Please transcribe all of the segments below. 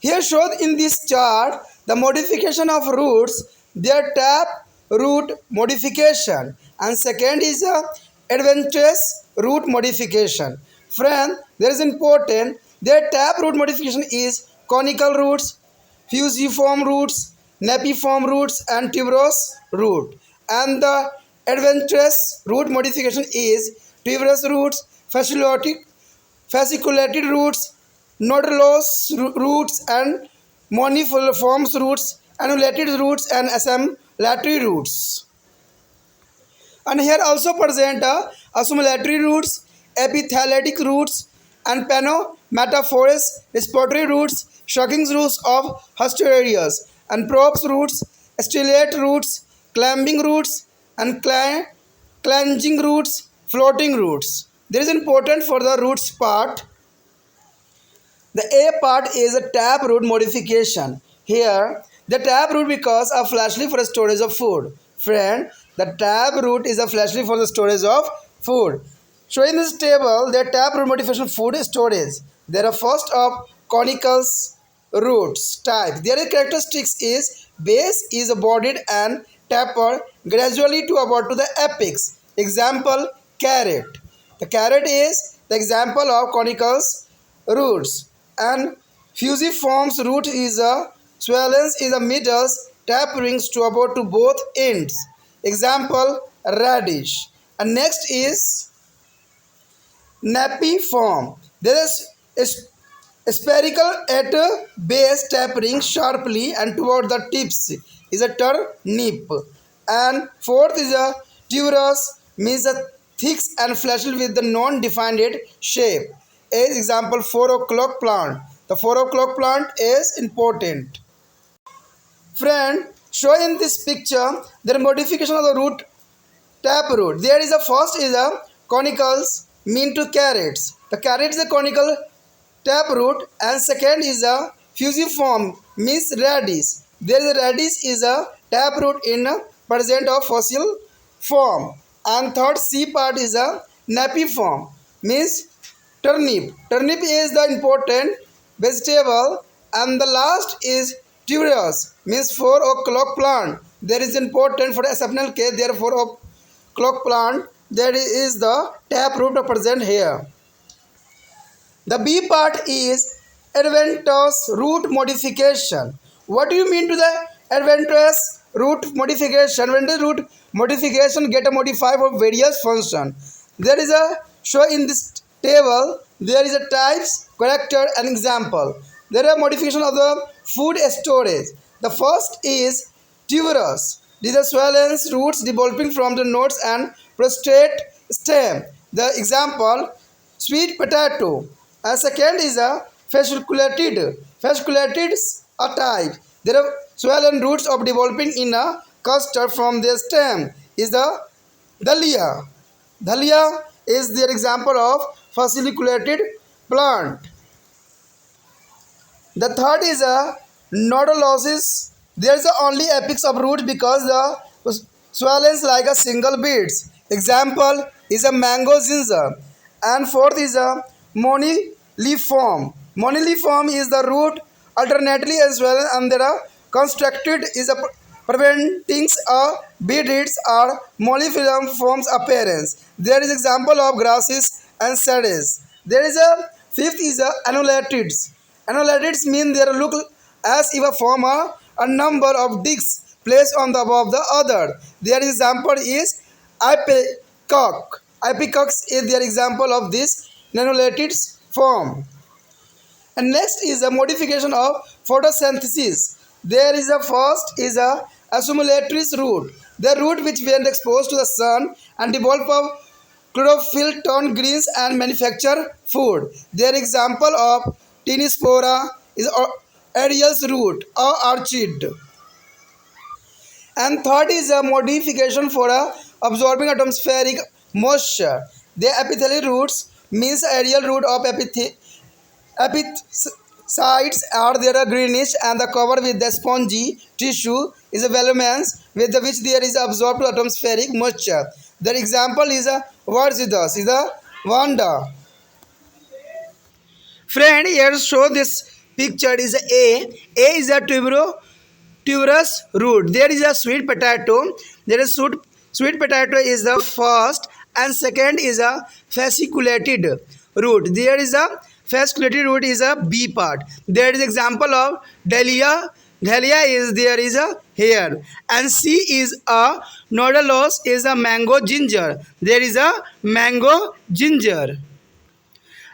Here shown in this chart the modification of roots, their tap root modification, and second is a adventitious root modification. Friend, there is important, their tap root modification is conical roots, fusiform roots, napiform roots, and tuberous root. And the adventitious root modification is tuberous roots, fasciculated roots, nodulous roots, and moniform roots, annulated roots, and assimilatory roots. And here also present assimilatory roots, epithelitic roots, and panometaphorous respiratory roots, shocking roots of Hosterius, and props roots, stellate roots, climbing roots, and clanging roots, floating roots. There is important for the roots part. The A part is a tap root modification. Here, the tap root becomes a flashlight for the storage of food. Friend, the tap root is a flashlight for the storage of food. Showing this table, the tap root modification food storage. There are first of conical roots type. Their characteristics is base is bodied and taper gradually to about to the apex. Example, carrot. The carrot is the example of conical roots, and fusiform root is a swellens is a middle tapering to about to both ends. Example, radish. And next is napiform. There is spherical at base tapering sharply and toward the tips is a turnip. And fourth is a tuberous, means a thick and fleshy with the non-defined shape. As example, 4 o'clock plant. The 4 o'clock plant is important. Friend, show in this picture the modification of the root tap root. There is a first is a conicals mean to carrots. The carrot is a conical tap root, and second is a fusiform means radish. There is a radish is a tap root in a present of fossil form. And third C part is a napiform means turnip. Turnip is the important vegetable, and the last is tuberous means 4 o'clock plant. There is important for exceptional case. There 4 o'clock plant. That is the tap root present here. The B part is adventitious root modification. What do you mean to the adventitious root modification? Adventitious root modification get a modifier for various function. There is a show in this table. There is a types, character, and example. There are modification of the food storage. The first is tuberous. These are swollen roots developing from the nodes and prostrate stem. The example, sweet potato. And second is a fasciculated. Fasciculated a type. There are swollen roots of developing in a cluster from their stem. Is the dahlia. Dahlia is their example of fasciculated plant. The third is a nodulosis. There is only apex of root because the swellens like a single beads. Example is a mango ginger. And fourth is a moniliform. Moniliform is the root alternately as well, and there are constructed is a preventing a beads or molliform forms appearance. There is example of grasses and sedges. There is a fifth is a annulatids. Annulatids mean they look as if a form a number of discs placed on the above the other. Their example is ipecac. Ipecacs is their example of this annulatids form. And next is a modification of photosynthesis. There is a first is a accumulatrix root. The root which when exposed to the sun and develop of chlorophyll turn greens and manufacture food. Their example of Tinospora is Ariel's root or orchid. And third is a modification for a absorbing atmospheric moisture. The epithelial roots means aerial root of epiphytes are there greenish and the cover with the spongy tissue is a velumens with which there is absorbed atmospheric moisture. The example is a Varzidas, is a Vanda. Friend, here show this pictured is A. A is a tuberous root. There is a sweet potato. There is sweet potato is the first, and second is a fasciculated root. There is a fasciculated root is a B part. There is example of dahlia. Dahlia is there is a hair, and C is a nodulos is a mango ginger. There is a mango ginger.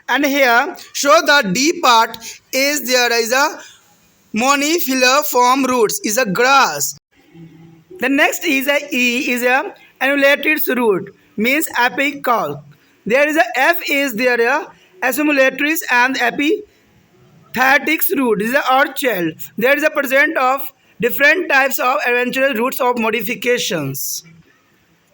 And here show the D part is there is a monifiliform roots is a grass. The next is a E is a annulated root means apical. There is a F is there a accumulatrix and epiphytic root is a orchid. There is a present of different types of eventual roots of modifications.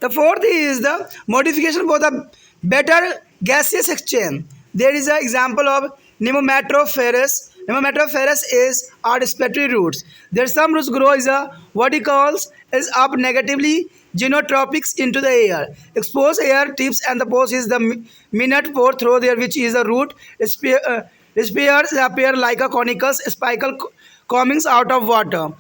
The fourth is the modification for the better gaseous exchange. There is an example of Nematophorus. Nematophorus is are respiratory roots. There some roots grow is a verticals is up negatively genotropics into the air. Expose air tips and the pose is the minute pour through there which is a root. Spears appear like a conical spical comings out of water.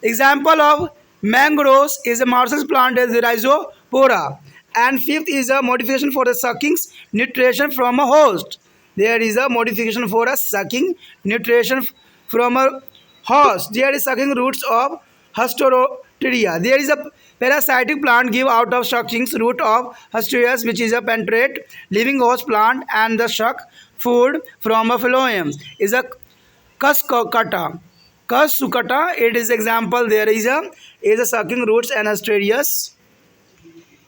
Example of mangroves is a marshall plant as the rhizopora. And fifth is a modification for the sucking nutrition from a host. There is a modification for a sucking nutrition from a host. There is sucking roots of Hastoteria. There is a parasitic plant give out of sucking root of Hasterias which is a penetrate living host plant, and the suck food from a phloem is a Cuscuta. Cuscuta, it is example there is a sucking roots and Asterias.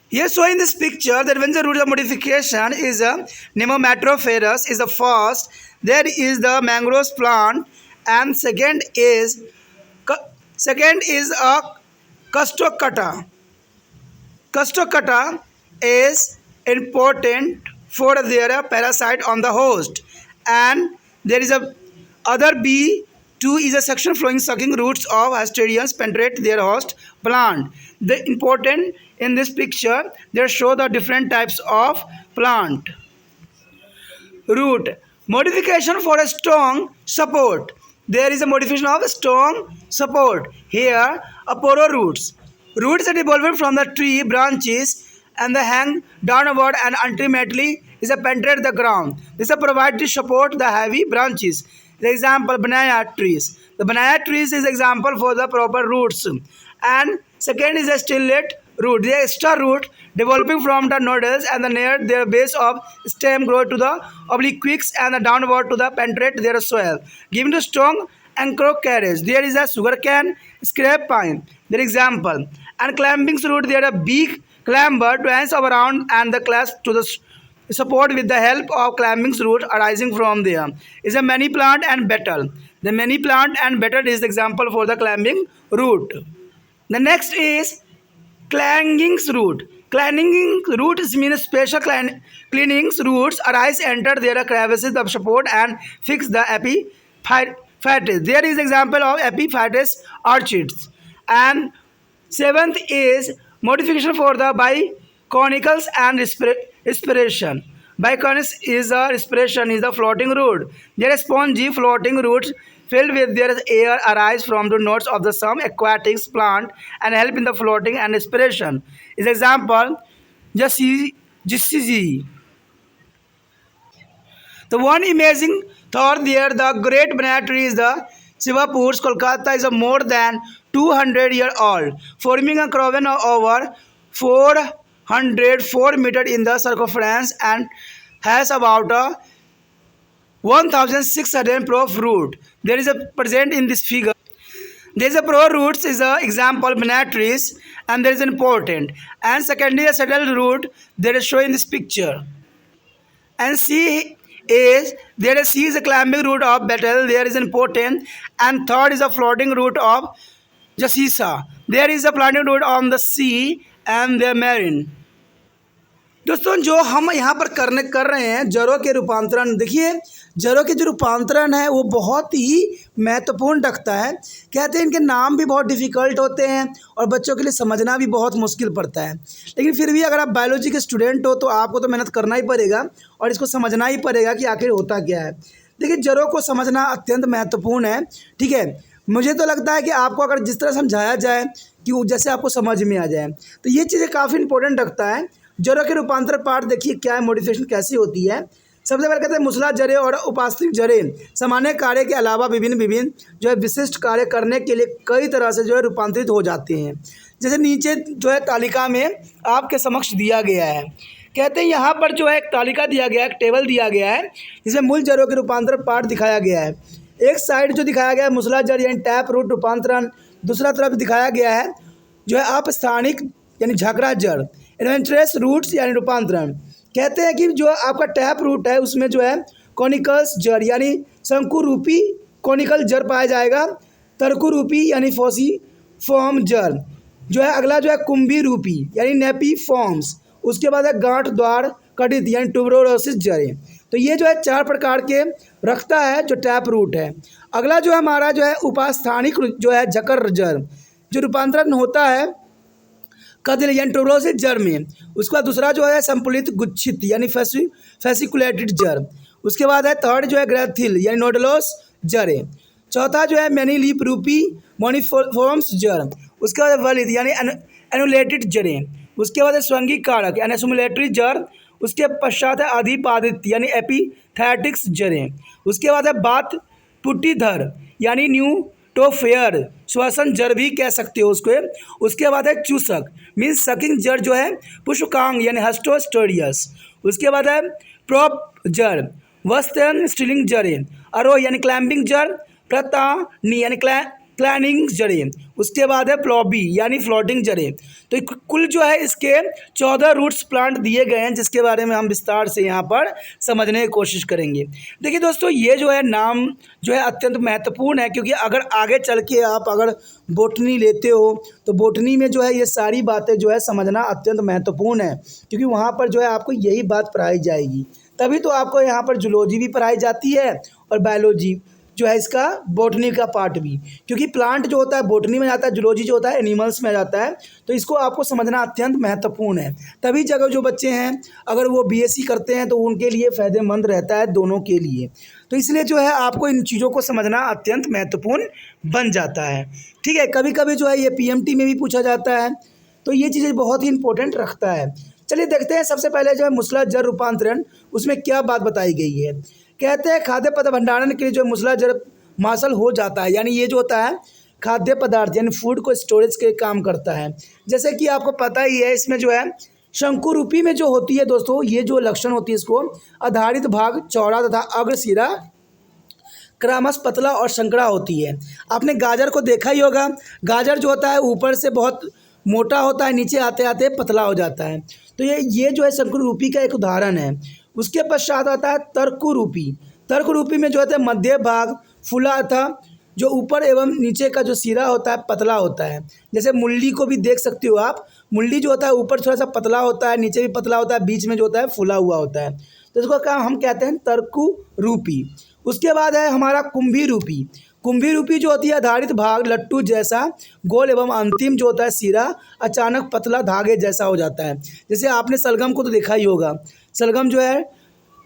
Here showing this picture that when the root of modification is a Nematophorus is the first, there is the mangroves plant, and second is a Cuscuta. Cuscuta is important for their parasite on the host, and there is a other B2 is a section flowing sucking roots of Asterians penetrate their host plant. The important in this picture they show the different types of plant. Root modification for a strong support. There is a modification of a strong support. Here aporo roots. Roots are developed from the tree branches and they hang downward and ultimately is a penetrate the ground. This provide to support the heavy branches. The example banana trees. The banana trees is example for the proper roots. And second is a stillet root. The extra root developing from the nodules and the near their base of stem grow to the obliques and the downward to the penetrate their soil, giving the strong anchor carriage. There is a sugarcane scrape pine. Their example. And climbing root there a big clamber twines around and the clasp to the support with the help of climbing root arising from there is a many plant and betel. The many plant and betel is the example for the climbing root. The next is clanging root. Clanging roots mean special cleaning roots arise enter their crevices of support and fix the epiphytes. There is example of epiphytes orchids. And seventh is modification for the biconicals and respiration. Biconics is a respiration is the floating root. There is spongy floating roots filled with their air arise from the nodes of the some aquatic plant and help in the floating and respiration. Is example Jissiji. The one amazing thought there, the great banana tree is the Sivapurs, Kolkata is a more than 200-year old, forming a crown of over 404 meters in the circumference and has about a 1600 pro root. There is a present in this figure. There is a pro roots is a example banana trees and there is an important. And secondly a settled root there is shown in this picture. And C is there is C is a climbing root of betel, there is an important, and third is a floating root of Jassisa. There is a planting root on the sea and the marine. दोस्तों जो हम यहाँ पर कर रहे हैं जड़ों के रूपांतरण, देखिए जड़ों के जो रूपांतरण है वो बहुत ही महत्वपूर्ण रखता है। कहते हैं इनके नाम भी बहुत डिफ़िकल्ट होते हैं और बच्चों के लिए समझना भी बहुत मुश्किल पड़ता है, लेकिन फिर भी अगर आप बायोलॉजी के स्टूडेंट हो तो आपको तो मेहनत करना ही पड़ेगा और इसको समझना ही पड़ेगा कि आखिर होता क्या है। देखिए जड़ों को समझना अत्यंत महत्वपूर्ण है। ठीक है, मुझे तो लगता है कि आपको अगर जिस तरह समझाया जाए कि वो जैसे आपको समझ में आ जाए, तो ये चीज़ें काफ़ी इंपॉर्टेंट रखता है। जड़ों के रूपांतर पाठ देखिए क्या है, मॉडिफिकेशन कैसी होती है। सबसे पहले कहते हैं मूसला जड़ें और उपास्थि जड़ें सामान्य कार्य के अलावा विभिन्न विभिन्न जो है विशिष्ट कार्य करने के लिए कई तरह से जो है रूपांतरित हो जाते हैं। जैसे नीचे जो है तालिका में आपके समक्ष दिया गया है। कहते हैं यहाँ पर जो है एक तालिका दिया गया है, एक टेबल दिया गया है, जिसमें मूल जड़ों के रूपांतर पाठ दिखाया गया है। एक साइड जो दिखाया गया है मूसला जड़ यानी टैप रूट रूपांतरण, दूसरा तरफ दिखाया गया है जो है अपस्थानिक यानी झकड़ा जड़, एडवेंचरस रूट्स यानी रूपांतरण। कहते हैं कि जो आपका टैप रूट है उसमें जो है कॉनिकल्स जड़ यानी शंकु रूपी कॉनिकल जड़ पाया जाएगा। तरकु रूपी यानी फॉसी फॉर्म जड़ जो है, अगला जो है कुंभी रूपी यानी नेपी फॉर्म्स, उसके बाद है गांठ द्वार कटित यानी ट्यूबरोसिस जड़ें। तो ये जो है 4 प्रकार के रखता है जो टैप रूट है। अगला जो है हमारा जो है उपास्थानिक जो है झकर जड़, जो रूपांतरण होता है कदिल यानी ट्यूबरोसिस जड़ में। उसके बाद दूसरा जो है संपुलित गुच्छित यानी फैसिकुलेटेड जड़। उसके बाद है थर्ड जो है ग्रैथिल यानी नोडलोस जड़ें। चौथा जो है मैनी लीप रूपी मोनिफॉर्म्स जड़। उसके बाद वलित यानी एनुलेटेड जड़ें। उसके बाद है स्वंगी कारक यानी एसुमुलेटरी जड़। उसके पश्चात है अधिपादित यानी एपिथेटिक्स जड़ें। उसके बाद है बात पुट्टीधर यानी न्यूटोफेयर श्वसन जड़ भी कह सकते हो उसको। उसके बाद है चूसक मीन्स सकिंग जड़ जो है पुष्पकांग यानी हस्टोस्टोरियस। उसके बाद है प्रोप जड़ वस्तन स्टिलिंग जड़ें। अरो यानी क्लैम्बिंग जड़, प्रतानी यानी क्लैनिंग जड़ें। उसके बाद है फ्लॉबी यानी फ्लोटिंग जड़ें। तो कुल जो है इसके 14 रूट्स प्लांट दिए गए हैं, जिसके बारे में हम विस्तार से यहाँ पर समझने की कोशिश करेंगे। देखिए दोस्तों, ये जो है नाम जो है अत्यंत महत्वपूर्ण है, क्योंकि अगर आगे चल के आप अगर बोटनी लेते हो तो बोटनी में जो है ये सारी बातें जो है समझना अत्यंत महत्वपूर्ण है, क्योंकि वहाँ पर जो है आपको यही बात पढ़ाई जाएगी। तभी तो आपको यहाँ पर जूलॉजी भी पढ़ाई जाती है और बायोलॉजी जो है इसका बॉटनी का पार्ट भी, क्योंकि प्लांट जो होता है बॉटनी में जाता है, जूलॉजी जो होता है एनिमल्स में जाता है। तो इसको आपको समझना अत्यंत महत्वपूर्ण है। तभी जगह जो बच्चे हैं अगर वो बीएससी करते हैं तो उनके लिए फ़ायदेमंद रहता है, दोनों के लिए। तो इसलिए जो है आपको इन चीज़ों को समझना अत्यंत महत्वपूर्ण बन जाता है। ठीक है, कभी कभी जो है ये पीएमटी में भी पूछा जाता है, तो ये चीज़ें बहुत ही इंपॉर्टेंट रखता है। चलिए देखते हैं सबसे पहले जो है मूसला जड़ रूपांतरण, उसमें क्या बात बताई गई है। कहते हैं खाद्य पदार्थ भंडारण के लिए जो मूसला जड़ मासल हो जाता है, यानी ये जो होता है खाद्य पदार्थ यानी फूड को स्टोरेज के काम करता है। जैसे कि आपको पता ही है इसमें जो है शंकु रूपी में जो होती है दोस्तों, ये जो लक्षण होती है इसको आधारित भाग चौड़ा तथा अग्रशिरा क्रमश पतला और संकरा होती है। आपने गाजर को देखा ही होगा, गाजर जो होता है ऊपर से बहुत मोटा होता है, नीचे आते आते पतला हो जाता है। तो ये जो है शंकु रूपी का एक उदाहरण है। उसके पश्चात आता है तर्कु रूपी। तर्क रूपी में जो होता है मध्य भाग फूला था, जो ऊपर एवं नीचे का जो सिरा होता है पतला होता है। जैसे मूली को भी देख सकते हो आप, मूली जो होता है ऊपर थोड़ा सा पतला होता है, नीचे भी पतला होता है, बीच में जो होता है फूला हुआ होता है। तो इसको क्या हम कहते हैं तर्कु रूपी। उसके बाद है हमारा कुंभी रूपी। कुंभी रूपी जो होती है आधारित भाग लट्टू जैसा गोल एवं अंतिम जो होता है सिरा अचानक पतला धागे जैसा हो जाता है। जैसे आपने सलगम को तो देखा ही होगा, सलगम जो है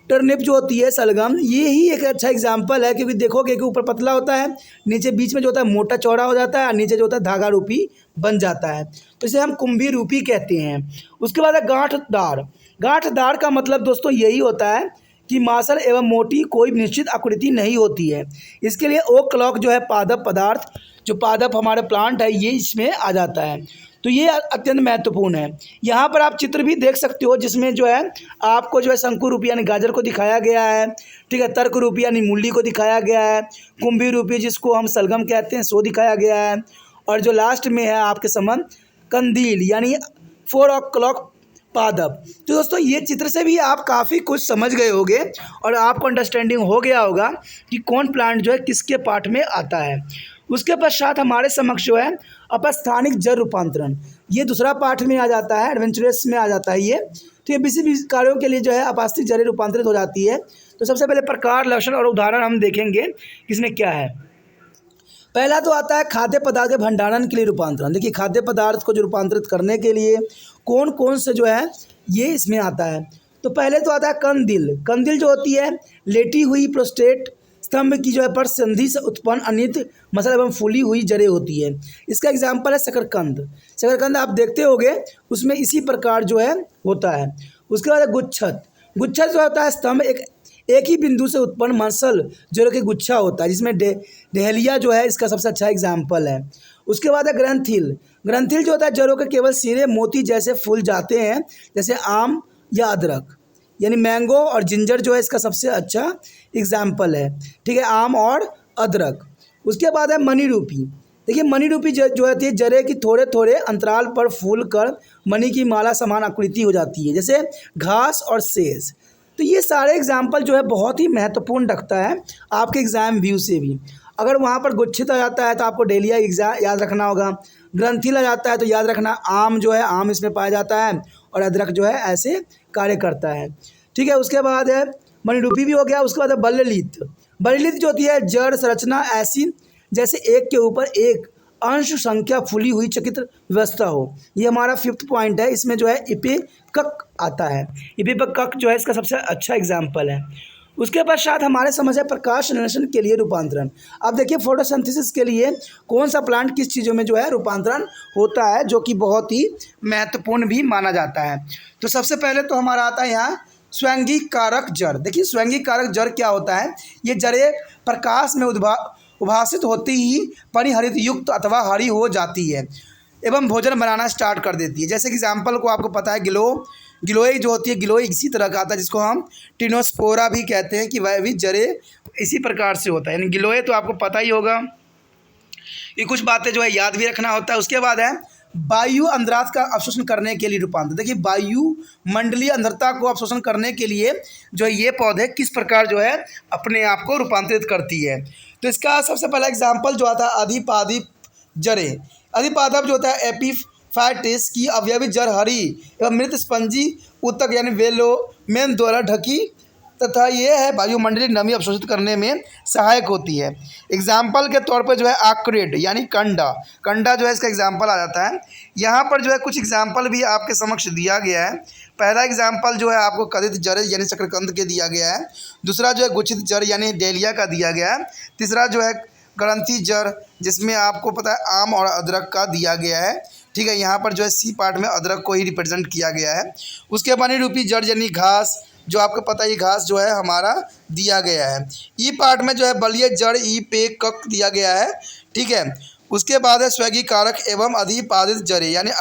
टर्निप जो होती है सलगम, ये ही एक अच्छा एग्जाम्पल है, क्योंकि देखोगे कि ऊपर पतला होता है, नीचे बीच में जो होता है मोटा चौड़ा हो जाता है और नीचे जो होता है धागा रूपी बन जाता है। तो इसे हम कुंभी रूपी कहते हैं। उसके बाद है गांठदार। गांठदार का मतलब दोस्तों यही होता है कि मांसल एवं मोटी कोई निश्चित आकृति नहीं होती है। इसके लिए ओक क्लॉक जो है पादप पदार्थ, जो पादप हमारे प्लांट है ये इसमें आ जाता है। तो ये अत्यंत महत्वपूर्ण है। यहाँ पर आप चित्र भी देख सकते हो जिसमें जो है आपको जो है शंकु रूपी यानी गाजर को दिखाया गया है। ठीक है, तर्क रूपी यानी मूली को दिखाया गया है, कुंभी रूपी जिसको हम सलगम कहते हैं सो दिखाया गया है, और जो लास्ट में है आपके समन कंदील यानी 4 o'clock पादप। तो दोस्तों ये चित्र से भी आप काफ़ी कुछ समझ गए होंगे और आपको अंडरस्टैंडिंग हो गया होगा कि कौन प्लांट जो है किसके पार्ट में आता है। उसके पश्चात हमारे समक्ष जो है अपस्थानिक जड़ रूपांतरण, ये दूसरा पार्ट में आ जाता है, एडवेंचरस में आ जाता है ये। तो ये किसी कार्यों के लिए जो है अपस्थानिक जड़ें रूपांतरित हो जाती है। तो सबसे पहले प्रकार लक्षण और उदाहरण हम देखेंगे किसमें क्या है। पहला तो आता है खाद्य पदार्थ के भंडारण के लिए रूपांतरण। देखिए खाद्य पदार्थ को जो रूपांतरित करने के लिए कौन कौन से जो है ये इसमें आता है। तो पहले तो आता है कंदिल। कंदिल जो होती है लेटी हुई प्रोस्टेट स्तंभ की जो है पर संधि से उत्पन्न अनित मसल एवं फूली हुई जड़ें होती है। इसका एग्जाम्पल है शकरकंद। शकरकंद आप देखते होगे, उसमें इसी प्रकार जो है होता है। उसके बाद है गुच्छत। गुच्छत जो होता है स्तंभ एक ही बिंदु से उत्पन्न मसल जड़ों की गुच्छा होता है, जिसमें डहेलिया जो है इसका सबसे अच्छा एग्जाम्पल है। उसके बाद है ग्रंथिल। ग्रंथिल जो होता है जड़ों के केवल सिरे मोती जैसे फूल जाते हैं, जैसे आम या अदरक, यानी मैंगो और जिंजर जो है इसका सबसे अच्छा एग्जाम्पल है। ठीक है, आम और अदरक। उसके बाद है मणि रूपी। देखिए मणि रूपी जो होती है जड़ें की थोड़े थोड़े अंतराल पर फूल कर मणि की माला समान आकृति हो जाती है, जैसे घास और सेज। तो ये सारे एग्जाम्पल जो है बहुत ही महत्वपूर्ण रखता है आपके एग्जाम व्यू से भी। अगर वहाँ पर गुच्छित आ जाता है तो आपको डेलिया एग्जाम याद रखना होगा। ग्रंथिल आ जाता है तो याद रखना आम जो है, आम इसमें पाया जाता है, और अदरक जो है ऐसे कार्य करता है। ठीक है, उसके बाद है मणिरूपी भी हो गया। उसके बाद है बल्ललित। बल्ललित जो होती है जड़ संरचना ऐसी जैसे एक के ऊपर एक अंश संख्या फूली हुई चक्रित व्यवस्था हो। ये हमारा 5th पॉइंट है। इसमें जो है इपेकक आता है। इपेकक जो है इसका सबसे अच्छा एग्जाम्पल है। उसके पश्चात हमारे समझ है प्रकाश संश्लेषण के लिए रूपांतरण। अब देखिए फोटोसिंथेसिस के लिए कौन सा प्लांट किस चीज़ों में जो है रूपांतरण होता है, जो कि बहुत ही महत्वपूर्ण भी माना जाता है। तो सबसे पहले तो हमारा आता है यहाँ स्वैंगिक कारक जड़। देखिए स्वैंगिक कारक जड़ क्या होता है, ये जड़ें प्रकाश में उद्भासित होती ही परिहरित युक्त अथवा हरी हो जाती है एवं भोजन बनाना स्टार्ट कर देती है। जैसे कि एग्जाम्पल को आपको पता है गिलोय जो होती है, गिलोय इसी तरह का आता है, जिसको हम टिनोस्पोरा भी कहते हैं, कि वह भी जड़ें इसी प्रकार से होता है। यानी गिलोय तो आपको पता ही होगा, ये कुछ बातें जो है याद भी रखना होता है। उसके बाद है वायु अंतराल का अवशोषण करने के लिए रूपांतर। देखिए वायु मंडलीय अंधरता को अवशोषण करने के लिए जो है ये पौधे किस प्रकार जो है अपने आप को रूपांतरित करती है। तो इसका सबसे पहला एग्जाम्पल जो आता है अधिपादिप जड़ें। अधिपादप जो होता है एपीफाइटिस की अवयवी जड़ हरी एवं मृत स्पंजी ऊतक यानी वेलोमेन द्वारा ढकी तथा ये है वायुमंडलीय नमी अवशोषित करने में सहायक होती है। एग्जाम्पल के तौर पर जो है आक्रेड यानी कंडा जो है इसका एग्जाम्पल आ जाता है। यहाँ पर जो है कुछ एग्जाम्पल भी आपके समक्ष दिया गया है। पहला एग्जाम्पल जो है आपको कथित जड़ यानी शकरकंद के दिया गया है। दूसरा जो है गुच्छित जड़ यानी डेलिया का दिया गया है। तीसरा जो है ग्रंथि जड़, जिसमें आपको पता है आम और अदरक का दिया गया है। ठीक है, यहाँ पर जो है सी पार्ट में अदरक को ही रिप्रेजेंट किया गया है। उसके मणि रूपी जड़ यानी घास, जो आपको पता है ये घास जो है हमारा दिया गया है। ई पार्ट में जो है बलिय जड़ ई पे कक दिया गया है। ठीक है, उसके बाद है स्वैगिक कारक एवं अधिपादित जड़ें यानी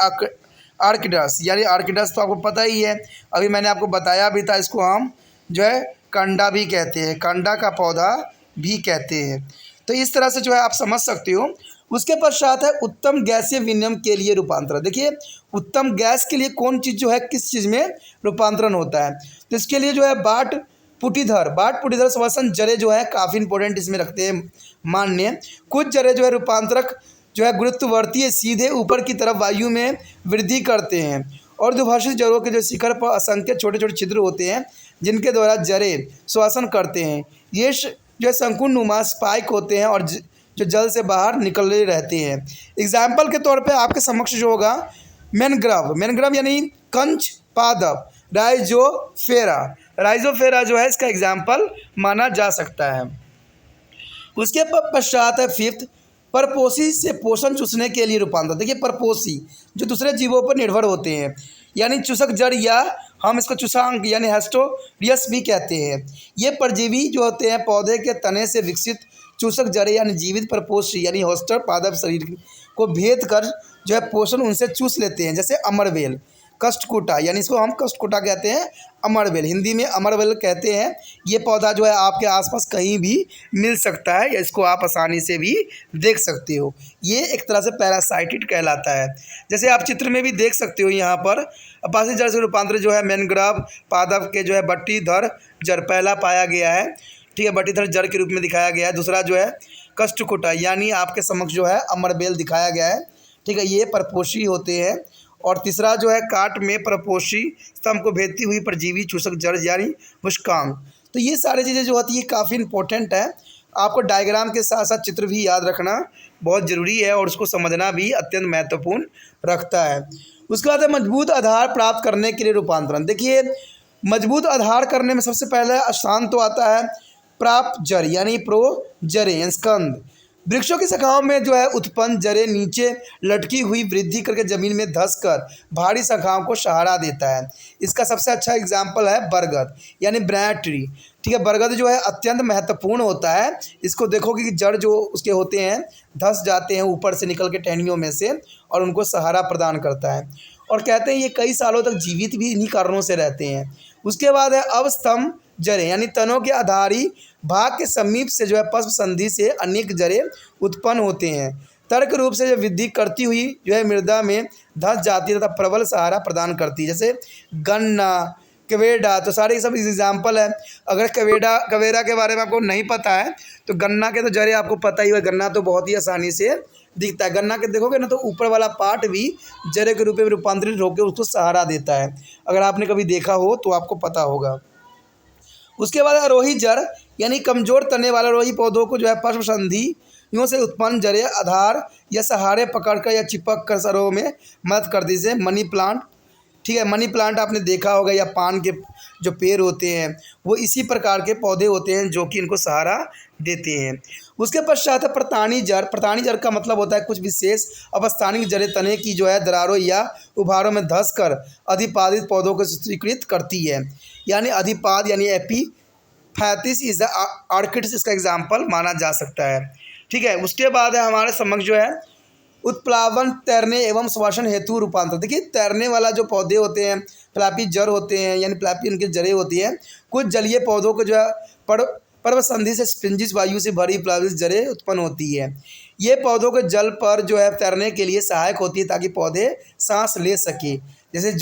आर्किडस, यानी आर्किडस तो आपको पता ही है, अभी मैंने आपको बताया भी था। इसको हम जो है कंडा भी कहते हैं, कंडा का पौधा भी कहते हैं। तो इस तरह से जो है आप समझ सकते हो। उसके पश्चात है उत्तम गैसीय विनिमय के लिए रूपांतरण। देखिए उत्तम गैस के लिए कौन चीज़ जो है किस चीज़ में रूपांतरण होता है, तो इसके लिए जो है बाट पुटीधर श्वसन जड़ें जो है काफ़ी इंपॉर्टेंट इसमें रखते हैं मान्य। कुछ जड़ें जो है रूपांतरक जो है गुरुत्वावर्तीय सीधे ऊपर की तरफ वायु में वृद्धि करते हैं, और द्विभाषित जड़ों के जो शिखर पर असंख्य छोटे छोटे छिद्र होते हैं जिनके द्वारा जड़ें श्वसन करते हैं। ये जो है शंकुन नुमा स्पाइक होते हैं और जो जल से बाहर निकल रहे रहते हैं। एग्जाम्पल के तौर पे आपके समक्ष जो होगा मैनग्रोव यानी कंच पादप, राइजोफेरा जो है इसका एग्जाम्पल माना जा सकता है। उसके पश्चात है 5th परपोषी से पोषण चूसने के लिए रूपांतर। देखिए परपोषी जो दूसरे जीवों पर निर्भर होते हैं, यानी चूसक जड़, या हम इसको चूसांग यानी हेस्टोरियस भी कहते हैं। ये परजीवी जो होते हैं पौधे के तने से विकसित चूसक जड़ें यानी जीवित परपोषी यानी होस्टर पादप शरीर को भेद कर जो है पोषण उनसे चूस लेते हैं। जैसे अमरवेल, कष्टकुटा यानी इसको हम कष्टकुटा कहते हैं, अमरवेल हिंदी में अमरवेल कहते हैं। ये पौधा जो है आपके आसपास कहीं भी मिल सकता है, या इसको आप आसानी से भी देख सकते हो। ये एक तरह से पैरासाइटिड कहलाता है। जैसे आप चित्र में भी देख सकते हो, यहाँ पर अपासी जड़ से रूपांतरित जो है मैनग्रोव पादप के जो है बट्टीधर जड़ पहला पाया गया है। ठीक है, बट्टीधर जड़ के रूप में दिखाया गया है। दूसरा जो है कष्टकुटा यानी आपके समक्ष जो है अमरवेल दिखाया गया है। ठीक है, ये परपोषी होते हैं। और तीसरा जो है काट में परपोषी स्तंभ को भेदती हुई परजीवी चूसक जड़ यानी मुस्कांग। तो ये सारी चीज़ें जो होती है काफ़ी इंपॉर्टेंट है। आपको डायग्राम के साथ साथ चित्र भी याद रखना बहुत ज़रूरी है, और उसको समझना भी अत्यंत महत्वपूर्ण रखता है। उसके बाद मजबूत आधार प्राप्त करने के लिए रूपांतरण। देखिए मजबूत आधार करने में सबसे पहले स्थान तो आता है प्राप्त जड़ यानी प्रोजरे यानी स्कंद। वृक्षों की शाखाओं में जो है उत्पन्न जड़ें नीचे लटकी हुई वृद्धि करके जमीन में धंसकर भारी शाखाओं को सहारा देता है। इसका सबसे अच्छा एग्जाम्पल है बरगद यानी ब्रैंड ट्री। ठीक है, बरगद जो है अत्यंत महत्वपूर्ण होता है। इसको देखोगे कि जड़ जो उसके होते हैं धंस जाते हैं ऊपर से निकल के टहनियों में से और उनको सहारा प्रदान करता है। और कहते हैं ये कई सालों तक जीवित भी इन्हीं कारणों से रहते हैं। उसके बाद है अवस्तंभ जड़ें यानी तनों के आधारी भाग के समीप से जो है पश्च संधि से अनेक जड़ें उत्पन्न होते हैं। तर्क रूप से जो वृद्धि करती हुई जो है मृदा में धंस जाती है तथा प्रबल सहारा प्रदान करती है, जैसे गन्ना, कवेरा। तो सारे सब एग्जाम्पल है। अगर कवेरा के बारे में आपको नहीं पता है तो गन्ना के तो जड़ें आपको पता ही है। गन्ना तो बहुत ही आसानी से दिखता है। गन्ना के देखोगे ना तो ऊपर वाला पार्ट भी जड़े के रूप में रूपांतरित होकर उसको सहारा देता है। अगर आपने कभी देखा हो तो आपको पता होगा। उसके बाद आरोही जड़ यानी कमजोर तने वाले आरोही पौधों को जो है पश्च संधियों से उत्पन्न जड़ें आधार या सहारे पकड़कर या चिपक कर सरों में मदद करती है, जैसे मनी प्लांट। ठीक है, मनी प्लांट आपने देखा होगा, या पान के जो पेड़ होते हैं वो इसी प्रकार के पौधे होते हैं जो कि इनको सहारा देते हैं। उसके पश्चात है प्रतानी जड़। प्रतानी जड़ का मतलब होता है कुछ विशेष अवस्थानिक जड़ें तने की जो है दरारों या उभारों में धंसकर अधिपादित पौधों को स्वीकृत करती है, यानी अधिपाद यानी एपीफैथिस इज द ऑर्किड्स इसका एग्जाम्पल माना जा सकता है। ठीक है, उसके बाद है हमारे समक्ष जो है उत्प्लावन, तैरने एवं श्वसन हेतु रूपांतर। देखिए तैरने वाला जो पौधे होते हैं फ्लैपी जड़ होते हैं यानी फ्लैपी उनकी जड़ें होती हैं। कुछ जलीय पौधों को जो है पर्व संधि से स्पिंजिस वायु से भरी प्लावित जड़ें उत्पन्न होती है। ये पौधों के जल पर जो है तैरने के लिए सहायक होती है ताकि पौधे सांस ले सके, जैसे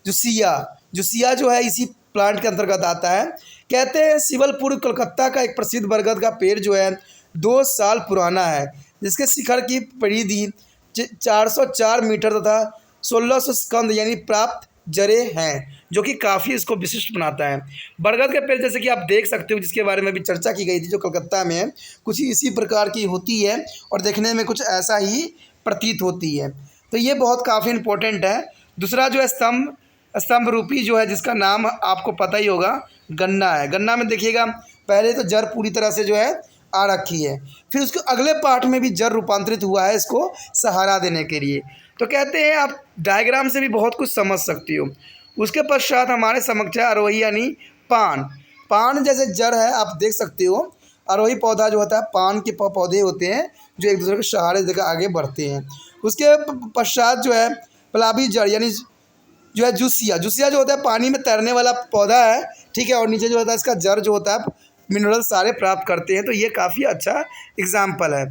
जुसिया जो है इसी प्लांट के अंतर्गत आता है। कहते हैं शिवलपुर कोलकाता का एक प्रसिद्ध बरगद का पेड़ जो है 2 साल पुराना है, जिसके शिखर की परिधि 404 मीटर तथा 1600 स्कंद यानी प्राप्त जड़ें हैं, जो कि काफ़ी इसको विशिष्ट बनाता है। बरगद के पेड़ जैसे कि आप देख सकते हो जिसके बारे में भी चर्चा की गई थी जो कलकत्ता में है, कुछ इसी प्रकार की होती है और देखने में कुछ ऐसा ही प्रतीत होती है। तो ये बहुत काफ़ी इम्पोर्टेंट है। दूसरा जो है स्तंभ रूपी जो है जिसका नाम आपको पता ही होगा, गन्ना है। गन्ना में देखिएगा पहले तो जड़ पूरी तरह से जो है आ रखी है, फिर उसके अगले पार्ट में भी जड़ रूपांतरित हुआ है इसको सहारा देने के लिए। तो कहते हैं आप डायग्राम से भी बहुत कुछ समझ सकती हो। उसके पश्चात हमारे समक्ष है आरोही यानी पान जैसे जड़ है, आप देख सकते हो। आरोही पौधा जो होता है पान के पौधे होते हैं जो एक दूसरे के सहारे देकर आगे बढ़ते हैं। उसके पश्चात जो है पलाबी जड़ यानी जो है जुसिया जो होता है पानी में तैरने वाला पौधा है। ठीक है, और नीचे जो होता है इसका जड़ जो होता है मिनरल सारे प्राप्त करते हैं। तो ये काफ़ी अच्छा एग्जाम्पल है।